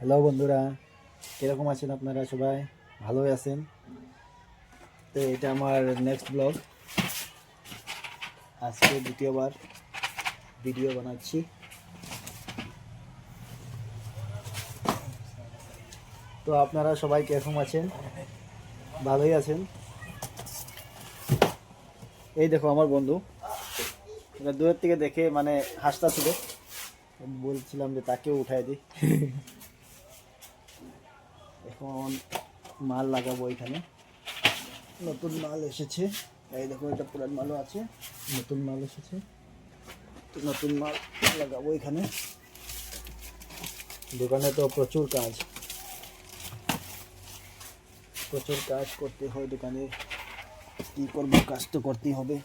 Hello বন্ধুরা, কীরকম আছেন আপনারা? সবাই ভালোই আছেন? তো এটা আমার নেক্সট ব্লগ। আজকে দ্বিতীয়বার ভিডিও বানাচ্ছি। তো আপনারা সবাই কীরকম আছেন? ভালোই আছেন? এই দেখো আমার বন্ধু, এটা দূরের থেকে দেখে মানে হাসতাছিল, বলছিলাম যে তাকেও উঠাই দিই। এখন মাল লাগাবো এখানে। নতুন মাল এসেছে, এই দেখো এটা পুরান মালও আছে, নতুন মাল এসেছে। তো নতুন মাল লাগাবো এখানে। দোকানে তো প্রচুর কাজ করতে হয় দোকানে। কী করবো, কাজ তো করতেই হবে।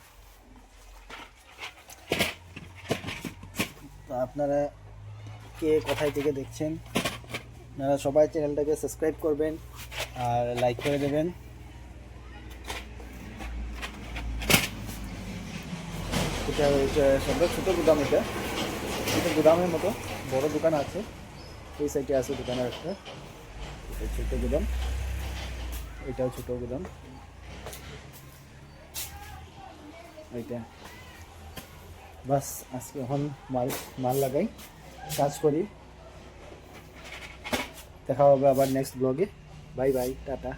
তো আপনারা কে কোথায় থেকে দেখছেন? আপনারা সবাই চ্যানেলটাকে সাবস্ক্রাইব করবেন আর লাইক করে দেবেন। এটা সব ছোটো গুদাম, এটা গুদামের মতো বড় দোকান আছে। এই সাইডে আছে দোকানের একটা, এটা ছোটো গুদাম, এটাও ছোটো গুদাম। এইটা বাস আজকে এখন মাল লাগাই, কাজ করি। দেখা হবে আবার নেক্সট ব্লগে। Bye bye, tata.